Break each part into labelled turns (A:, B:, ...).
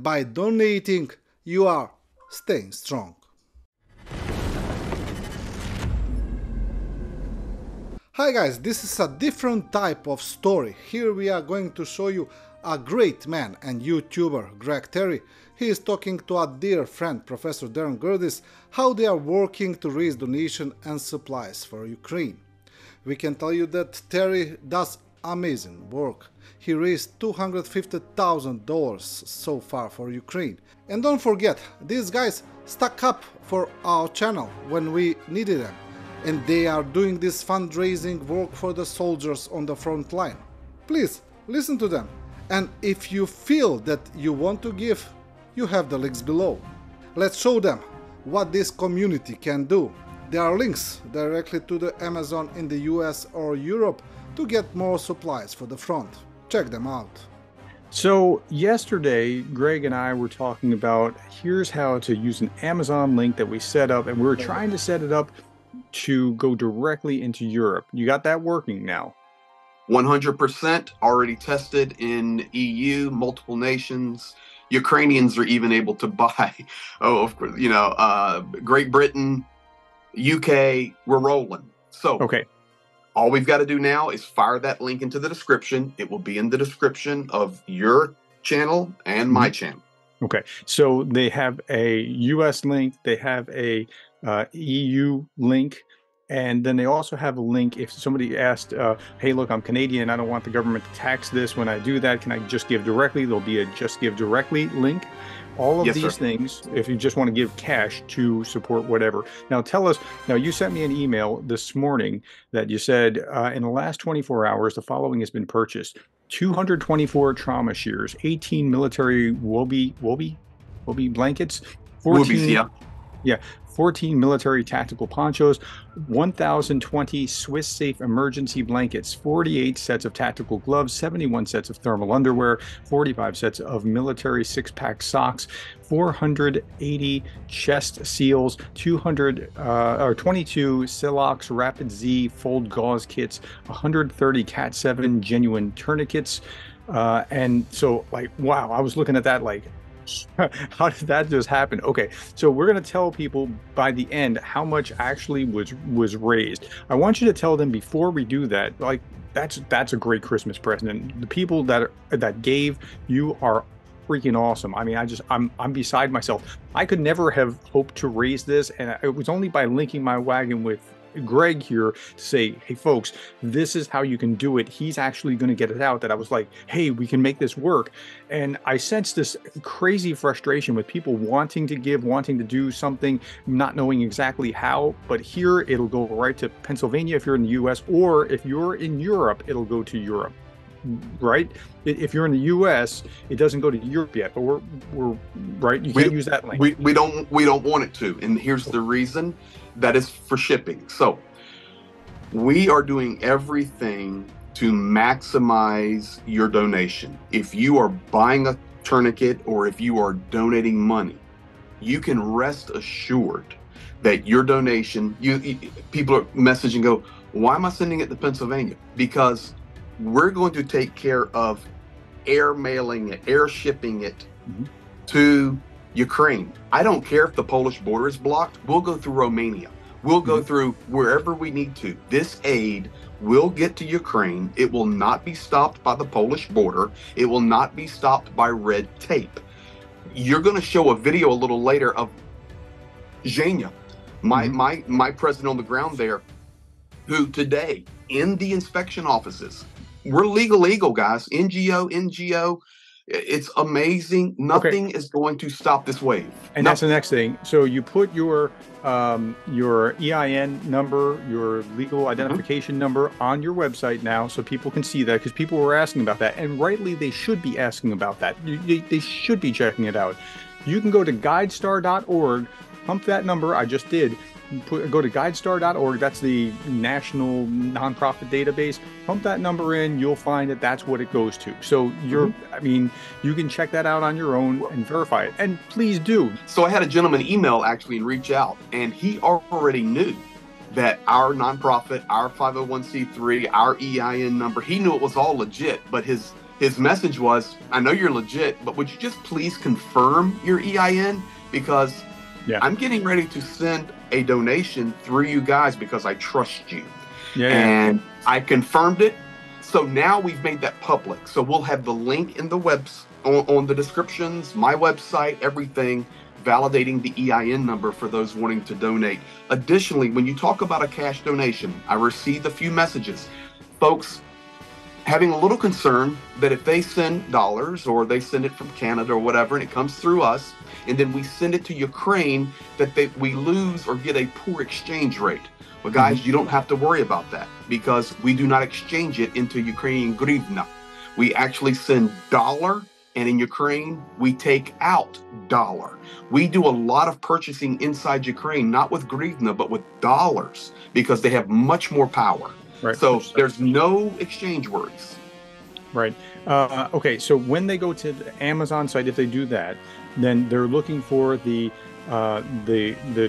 A: by donating, you are staying strong. Hi guys, this is a different type of story. Here we are going to show you a great man and YouTuber, Greg Terry. He is talking to a dear friend, Professor Darren Gurdis, how they are working to raise donation and supplies for Ukraine. We can tell you that Terry does amazing work. He raised $250,000 so far for Ukraine. And don't forget, these guys stuck up for our channel when we needed them. And they are doing this fundraising work for the soldiers on the front line. Please, listen to them. And if you feel that you want to give, you have the links below. Let's show them what this community can do. There are links directly to the Amazon in the US or Europe to get more supplies for the front. Check them out.
B: So yesterday, Greg and I were talking about here's how to use an Amazon link that we set up, and we were trying to set it up to go directly into Europe. You got that working now?
C: 100% already tested in EU, multiple nations. Ukrainians are even able to buy, of course, Great Britain, UK, we're rolling. So
B: okay,
C: all we've got to do now is fire that link into the description. It will be in the description of your channel and my channel.
B: Okay, so they have a US link, they have a EU link, and then they also have a link if somebody asked, hey, look, I'm Canadian, I don't want the government to tax this when I do that. Can I just give directly? There'll be a just give directly link. All of these things, if you just want to give cash to support whatever. Now tell us, now you sent me an email this morning that you said in the last 24 hours, the following has been purchased. 224 trauma shears, 18 military Wobi blankets, 14, yeah, 14 military tactical ponchos, 1,020 Swiss Safe emergency blankets, 48 sets of tactical gloves, 71 sets of thermal underwear, 45 sets of military six-pack socks, 480 chest seals, 22 Silox Rapid Z fold gauze kits, 130 Cat 7 genuine tourniquets, and so like, wow, I was looking at that like, how did that just happen? Okay, so we're going to tell people by the end how much actually was raised. I want you to tell them before we do that, like that's a great Christmas present. And the people that gave, you are freaking awesome. I mean, I'm beside myself. I could never have hoped to raise this, and it was only by linking my wagon with Greg here to say, hey folks, this is how you can do it. He's actually going to get it out, that I was like, hey, we can make this work. And I sensed this crazy frustration with people wanting to give, wanting to do something, not knowing exactly how. But here it'll go right to Pennsylvania if you're in the US, or if you're in Europe, it'll go to Europe, right? If you're in the US, it doesn't go to Europe yet, but we're right. You can't use that link.
C: We don't want it to, and here's the reason. That is for shipping. So we are doing everything to maximize your donation. If you are buying a tourniquet or if you are donating money, you can rest assured that your donation, people are messaging, go, why am I sending it to Pennsylvania? Because we're going to take care of air mailing it, air shipping it to Ukraine. I don't care if the Polish border is blocked. We'll go through Romania. We'll go through wherever we need to. This aid will get to Ukraine. It will not be stopped by the Polish border. It will not be stopped by red tape. You're going to show a video a little later of Zhenya, my president on the ground there, who today in the inspection offices, we're legal guys, NGO, it's amazing. Nothing is going to stop this wave.
B: And that's the next thing. So you put your EIN number, your legal identification number on your website now, so people can see that, because people were asking about that, and rightly they should be asking about that. They should be checking it out. You can go to guidestar.org, pump that number. I just did. Go to guidestar.org. That's the national nonprofit database. Pump that number in. You'll find that that's what it goes to. So I mean, you can check that out on your own and verify it. And please do.
C: So I had a gentleman email actually and reach out, and he already knew that our nonprofit, our 501c3, our EIN number, he knew it was all legit, but his his message was, I know you're legit, but would you just please confirm your EIN? Because I'm getting ready to send a donation through you guys because I trust you. And I confirmed it. So now we've made that public. So we'll have the link in the on the descriptions, my website, everything, validating the EIN number for those wanting to donate. Additionally, when you talk about a cash donation, I received a few messages. Folks having a little concern that if they send dollars or they send it from Canada or whatever, and it comes through us, and then we send it to Ukraine, that we lose or get a poor exchange rate. Well, guys, you don't have to worry about that because we do not exchange it into Ukrainian hryvnia. We actually send dollar, and in Ukraine, we take out dollar. We do a lot of purchasing inside Ukraine, not with hryvnia, but with dollars, because they have much more power.
B: Right.
C: So there's no exchange worries.
B: Right. Okay. So when they go to the Amazon site, if they do that, then they're looking for the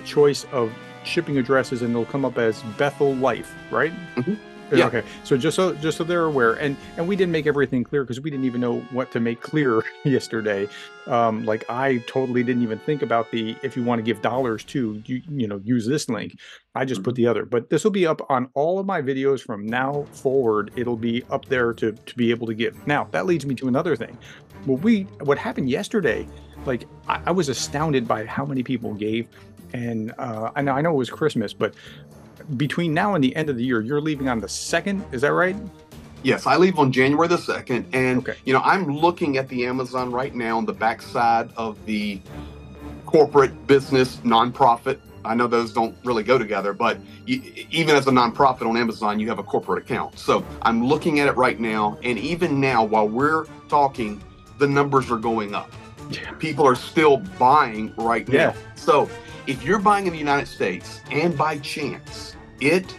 B: choice of shipping addresses, and they'll come up as Bethel Life, right?
C: Yeah.
B: Okay. So just so they're aware, and we didn't make everything clear because we didn't even know what to make clear yesterday. Like I totally didn't even think about if you want to give dollars to use this link. I just put the other, but this will be up on all of my videos from now forward. It'll be up there to be able to give. Now that leads me to another thing. What happened yesterday? Like I was astounded by how many people gave, and I know it was Christmas, but between now and the end of the year, you're leaving on the 2nd. Is that right?
C: Yes, I leave on January the 2nd. And, I'm looking at the Amazon right now on the backside of the corporate business nonprofit. I know those don't really go together, but even as a nonprofit on Amazon, you have a corporate account. So I'm looking at it right now. And even now, while we're talking, the numbers are going up. People are still buying right now. So if you're buying in the United States and by chance it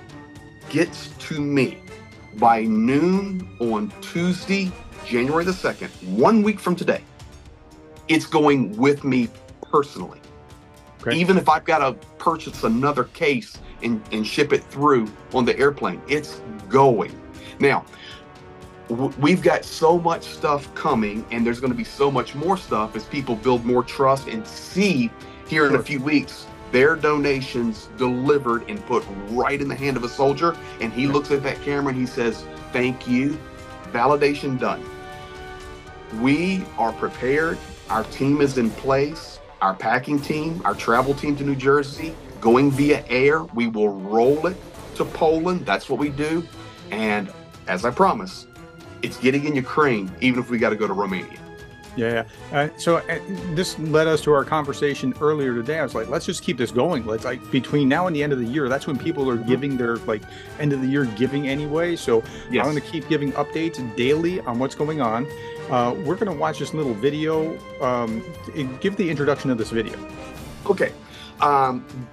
C: gets to me by noon on Tuesday, January the 2nd, 1 week from today, it's going with me personally. Even if I've got to purchase another case and ship it through on the airplane, it's going. Now, we've got so much stuff coming, and there's going to be so much more stuff as people build more trust and see here in a few weeks their donations delivered and put right in the hand of a soldier, and he looks at that camera and he says, thank you, validation done. We are prepared. Our team is in place. Our packing team, our travel team to New Jersey, going via air. We will roll it to Poland. That's what we do. And as I promised, it's getting in Ukraine, even if we got to go to Romania.
B: So this led us to our conversation earlier today. I was like, let's just keep this going. Let's between now and the end of the year, that's when people are giving their end of the year giving anyway. So I'm going to keep giving updates daily on what's going on. We're going to watch this little video. Give the introduction of this video.
C: Okay.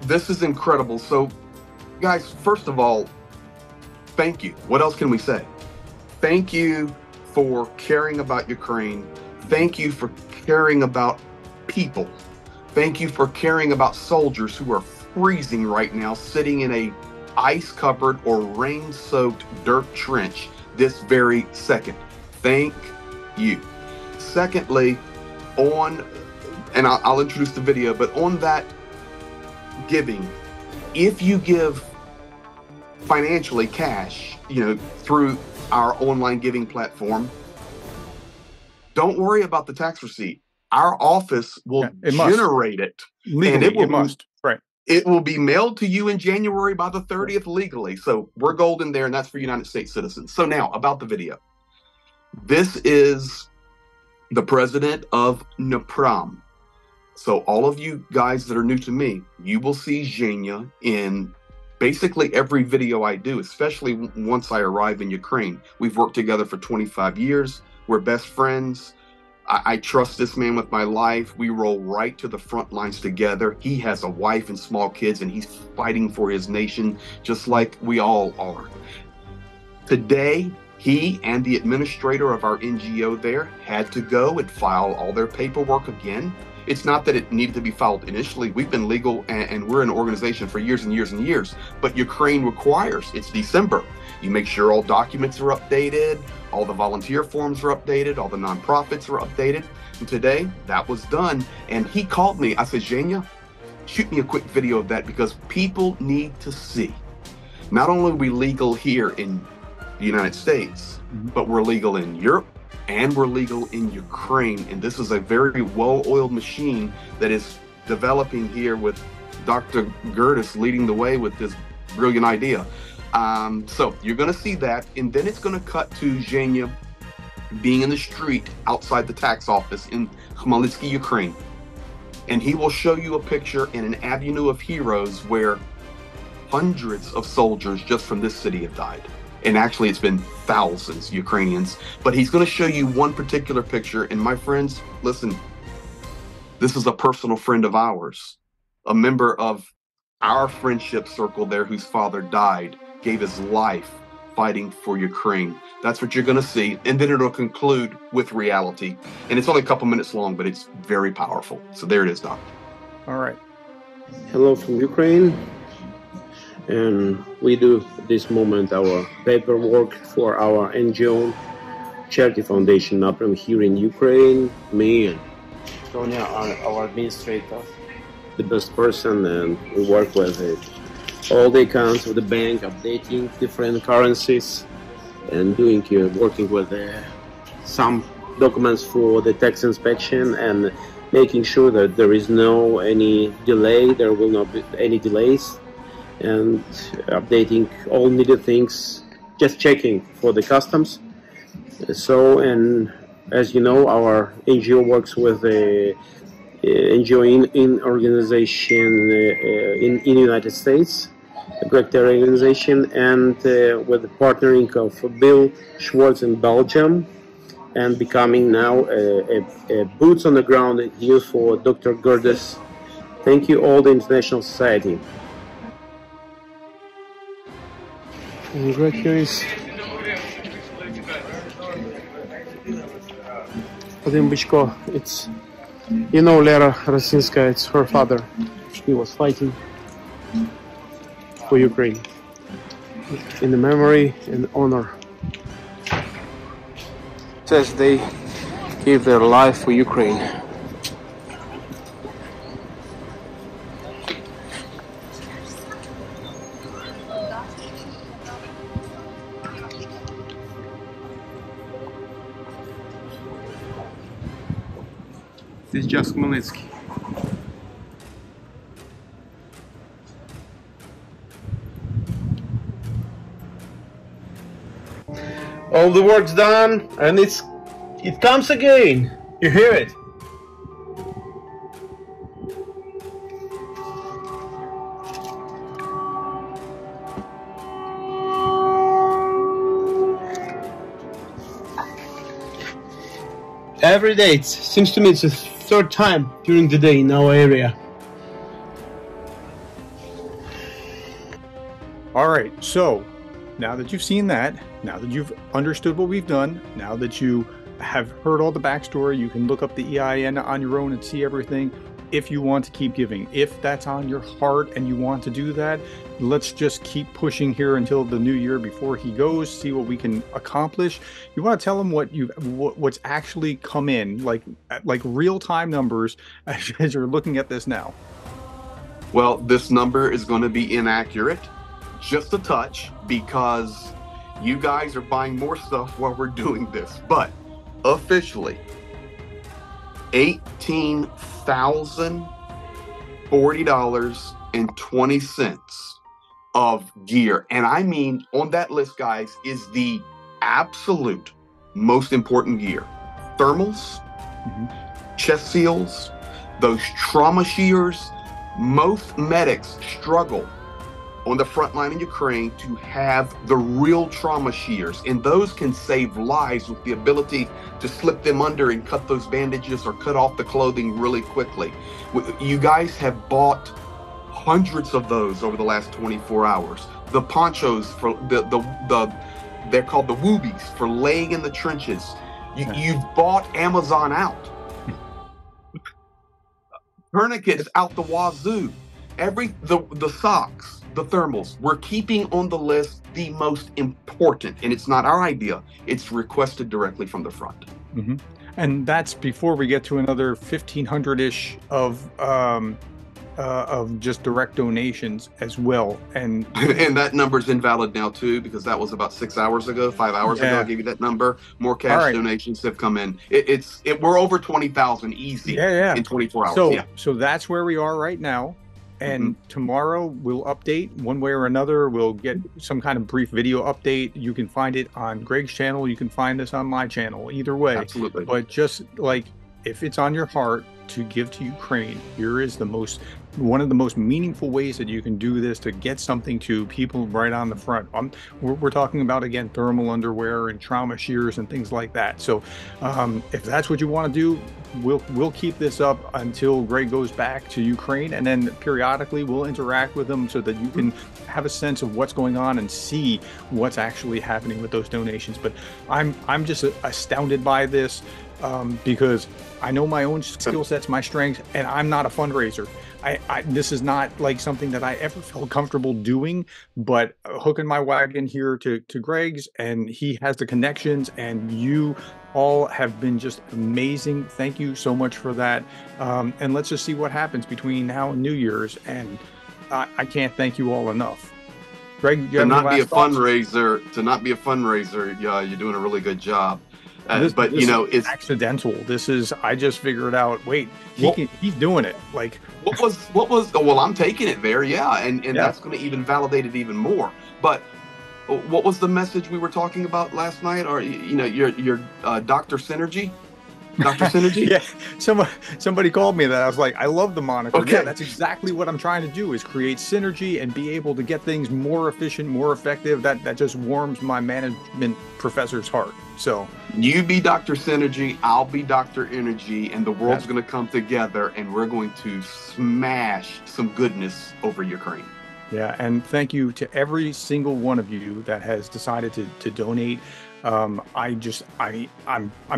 C: This is incredible. So guys, first of all, thank you. What else can we say? Thank you for caring about Ukraine. Thank you for caring about people. Thank you for caring about soldiers who are freezing right now, sitting in a ice-covered or rain-soaked dirt trench this very second. Thank you. Secondly, and I'll introduce the video, but on that giving, if you give financially cash, through our online giving platform, don't worry about the tax receipt. Our office will generate it.
B: Legally,
C: and it will be mailed to you in January by the 30th legally. So we're golden there, and that's for United States citizens. So now about the video. This is the president of NPRAM. So all of you guys that are new to me, you will see Zhenya in basically every video I do, especially once I arrive in Ukraine. We've worked together for 25 years. We're best friends. I trust this man with my life. We roll right to the front lines together. He has a wife and small kids, and he's fighting for his nation just like we all are. Today, He and the administrator of our NGO there had to go and file all their paperwork again. It's not that it needed to be filed initially. We've been legal and we're an organization for years and years and years, but Ukraine requires, it's December. You make sure all documents are updated, all the volunteer forms are updated, all the nonprofits are updated. And today that was done. And he called me. I said, Zhenya, shoot me a quick video of that because people need to see. Not only are we legal here in the United States, but we're legal in Europe and we're legal in Ukraine. And this is a very well-oiled machine that is developing here with Dr. Gerdes leading the way with this brilliant idea. So you're going to see that. And then it's going to cut to Zhenya being in the street outside the tax office in Khmelnytsky, Ukraine. And he will show you a picture in an avenue of heroes where hundreds of soldiers just from this city have died. And actually it's been thousands Ukrainians, but he's going to show you one particular picture. And my friends, listen, this is a personal friend of ours, a member of our friendship circle there whose father died, gave his life fighting for Ukraine. That's what you're going to see. And then it'll conclude with reality. And it's only a couple minutes long, but it's very powerful. So there it is, Doc.
B: All right.
D: Hello from Ukraine. And we do at this moment our paperwork for our NGO charity foundation up here in Ukraine. Me and Sonia are our administrator, the best person, and we work with it. All the accounts of the bank, updating different currencies, and doing working with some documents for the tax inspection and making sure that there is no any delay. There will not be any delays. And updating all needed things, just checking for the customs. So, and as you know, our NGO works with a NGO in organization in United States, a great organization, and with the partnering of Bill Schwartz in Belgium, and becoming now a boots on the ground here for Dr. Gerdes. Thank you all the International Society. And right here is Vadim Bichko. It's, you know, Lera Rasinska, it's her father. He was fighting for Ukraine. In the memory and honor. It says they gave their life for Ukraine. This is just Khmelnytsky. All the work's done, and it comes again. You hear it? Every day, it seems to me it's the third time during the day in our area.
B: All right, so now that you've seen that, now that you've understood what we've done, now that you have heard all the backstory, you can look up the EIN on your own and see everything. If you want to keep giving, if that's on your heart and you want to do that, let's just keep pushing here until the new year before he goes, see what we can accomplish. You want to tell him what's actually come in, like real-time numbers as you're looking at this now.
C: Well, this number is going to be inaccurate, just a touch, because you guys are buying more stuff while we're doing this. But officially, $18,040.20 of gear. And I mean, on that list, guys, is the absolute most important gear. Thermals, chest seals, those trauma shears. Most medics struggle on the front line in Ukraine to have the real trauma shears, and those can save lives with the ability to slip them under and cut those bandages or cut off the clothing really quickly. You guys have bought hundreds of those over the last 24 hours. The ponchos for the They're called the woobies for laying in the trenches. You've bought Amazon out. Tourniquets out the wazoo. The socks, the thermals, we're keeping on the list the most important, and it's not our idea. It's requested directly from the front.
B: Mm-hmm. And that's before we get to another 1,500-ish of just direct donations as well. And
C: and that number's invalid now too, because that was about 6 hours ago, 5 hours ago. I gave you that number. More cash donations have come in. We're over 20,000 easy in 24 hours.
B: So that's where we are right now. And tomorrow we'll update one way or another. We'll get some kind of brief video update. You can find it on Greg's channel. You can find this on my channel. Either way.
C: Absolutely.
B: But just like, if it's on your heart to give to Ukraine, here is one of the most meaningful ways that you can do this to get something to people right on the front. We're talking about, again, thermal underwear and trauma shears and things like that. So if that's what you want to do, we'll keep this up until Greg goes back to Ukraine, and then periodically we'll interact with them so that you can have a sense of what's going on and see what's actually happening with those donations. But I'm just astounded by this because I know my own skill sets, my strengths, and I'm not a fundraiser. This is not like something that I ever felt comfortable doing, but hooking my wagon here to Greg's, and he has the connections, and you all have been just amazing. Thank you so much for that. And let's just see what happens between now and New Year's. And I can't thank you all enough. Greg,
C: to not be a fundraiser, you're doing a really good job. But you know, it's
B: accidental. I just figured out, wait, he's doing it. Like,
C: what was, well, I'm taking it there. Yeah. And that's going to even validate it even more. But what was the message we were talking about last night? Or, you know, your Dr. Synergy? Dr. Synergy?
B: Yeah. Somebody called me that. I was like, I love the moniker. Okay. Yeah, that's exactly what I'm trying to do, is create synergy and be able to get things more efficient, more effective. That just warms my management professor's heart. So
C: you be Dr. Synergy, I'll be Dr. Energy, and the world's going to come together, and we're going to smash some goodness over Ukraine.
B: Yeah, and thank you to every single one of you that has decided to donate. I'm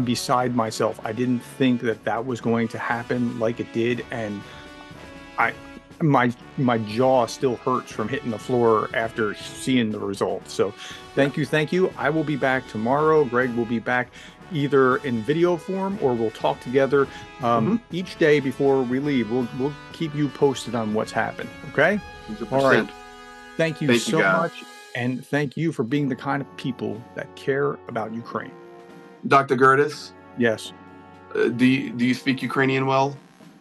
B: beside myself. I didn't think that was going to happen like it did, and my jaw still hurts from hitting the floor after seeing the results. So thank you. I will be back tomorrow. Greg will be back either in video form, or we'll talk together each day before we leave. We'll keep you posted on what's happened. Okay?
C: 100%.
B: All right. Thank you so much. And thank you for being the kind of people that care about Ukraine.
C: Dr. Gertis?
B: Yes.
C: Do you speak Ukrainian well?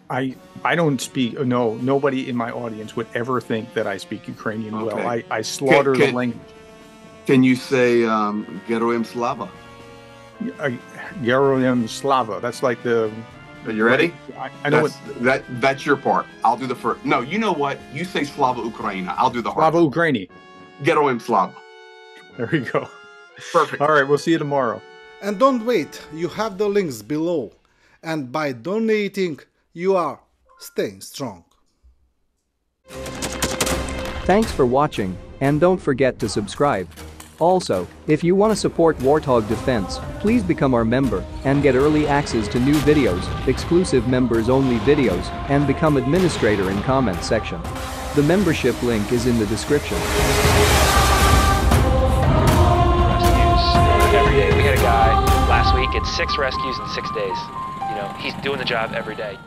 B: I don't speak. No, nobody in my audience would ever think that I speak Ukrainian well. I slaughter the language.
C: Can you say Geroyam Slava?
B: Geroyam Slava. That's like the.
C: Are you ready?
B: I know
C: that's your part. I'll do the first. No, you know what? You say Slava Ukraina. I'll do the hard.
B: Slava Ukraini.
C: Geroyam Slava.
B: There we go.
C: Perfect.
B: All right, we'll see you tomorrow.
A: And don't wait. You have the links below. And by donating, you are staying strong.
E: Thanks for watching, and don't forget to subscribe. Also, if you want to support Warthog Defense, please become our member and get early access to new videos, exclusive members-only videos, and become administrator in comments section. The membership link is in the description.
F: Rescues every day. We had a guy last week at 6 rescues in 6 days. You know, he's doing the job every day.